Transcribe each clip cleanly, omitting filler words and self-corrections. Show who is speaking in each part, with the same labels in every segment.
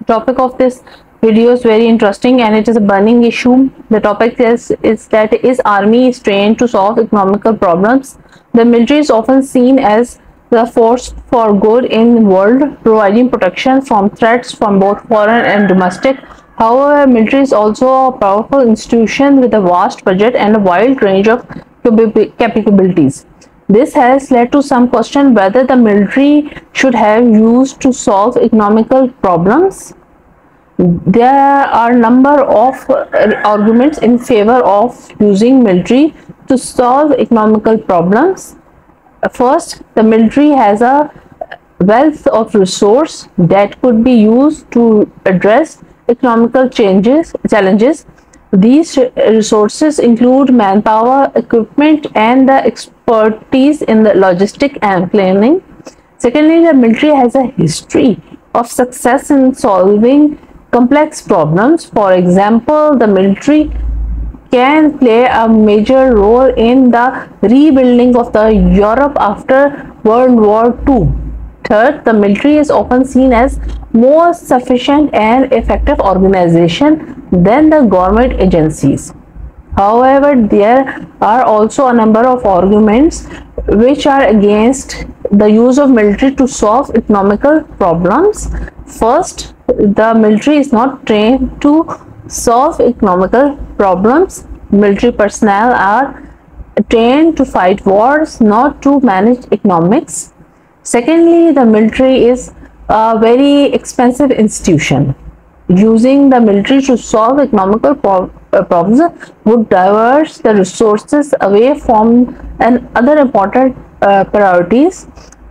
Speaker 1: Topic of this video is very interesting and it is a burning issue. The topic is that is army is trained to solve economical problems. The military is often seen as the force for good in the world, providing protection from threats from both foreign and domestic. However, military is also a powerful institution with a vast budget and a wide range of capabilities. This has led to some question whether the military should have used to solve economical problems. There are a number of arguments in favor of using military to solve economical problems. First, the military has a wealth of resource that could be used to address economical challenges. These resources include manpower, equipment, and the expertise in the logistic and planning. Secondly, the military has a history of success in solving complex problems. For example, the military can play a major role in the rebuilding of the Europe after World War II. Third, the military is often seen as more sufficient and effective organization than the government agencies. However, there are also a number of arguments which are against the use of military to solve economical problems. First, the military is not trained to solve economical problems. Military personnel are trained to fight wars, not to manage economics. Secondly, the military is a very expensive institution. Using the military to solve economical problems would divert the resources away from other important priorities.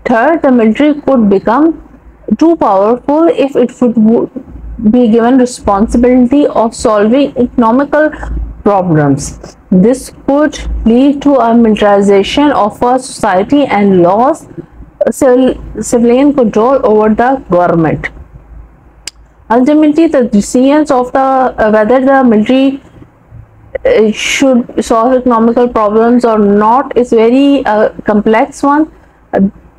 Speaker 1: Third, the military could become too powerful if it would be given responsibility of solving economical problems. This could lead to a militarization of a society and loss civilian control over the government. Ultimately, the decisions of whether the military should solve economical problems or not is very complex one.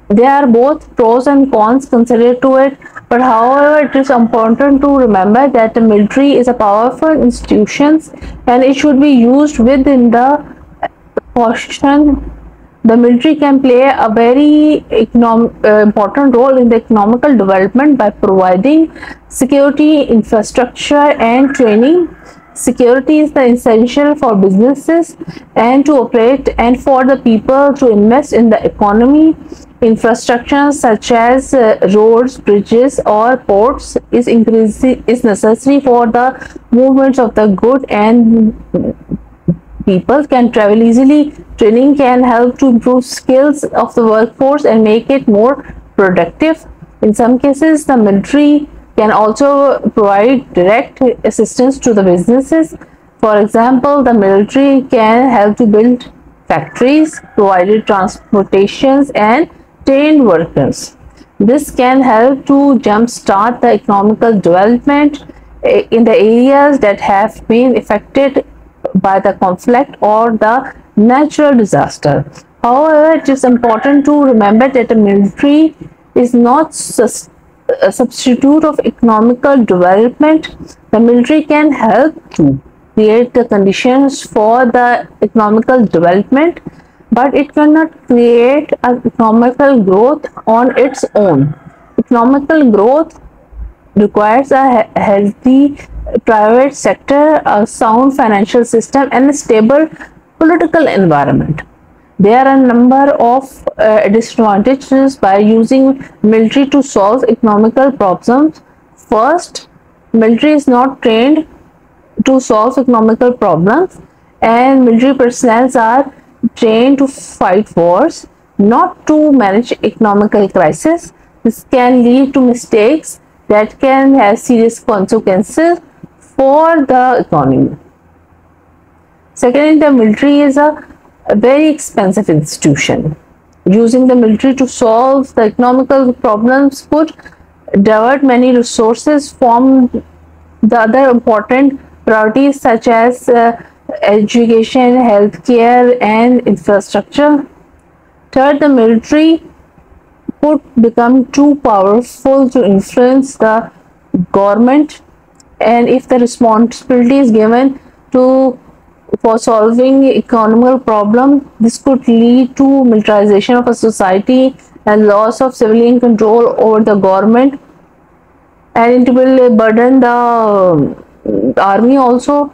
Speaker 1: There are both pros and cons considered to it, but however, it is important to remember that the military is a powerful institution and it should be used within the caution. The military can play a very important role in the economical development by providing security, infrastructure, and training. Security is the essential for businesses and to operate and for the people to invest in the economy. Infrastructure such as roads, bridges, or ports is necessary for the movements of the good and people can travel easily. Training can help to improve skills of the workforce and make it more productive. In some cases, the military can also provide direct assistance to the businesses. For example, the military can help to build factories, provide transportations, and train workers. This can help to jumpstart the economical development in the areas that have been affected by the conflict or the natural disaster. However, it is important to remember that the military is not a substitute of economical development. The military can help to create the conditions for the economical development, but it cannot create economical growth on its own. Economical growth requires a healthy private sector, a sound financial system, and a stable political environment. There are a number of disadvantages by using military to solve economical problems. First, military is not trained to solve economical problems, and military personnel are trained to fight wars, not to manage economical crisis. This can lead to mistakes that can have serious consequences for the economy. Secondly, the military is a very expensive institution. Using the military to solve the economical problems could divert many resources from the other important priorities such as education, healthcare, and infrastructure. Third, the military could become too powerful to influence the government, and if the responsibility is given to for solving economic problem, this could lead to militarization of a society and loss of civilian control over the government, and it will burden the army also.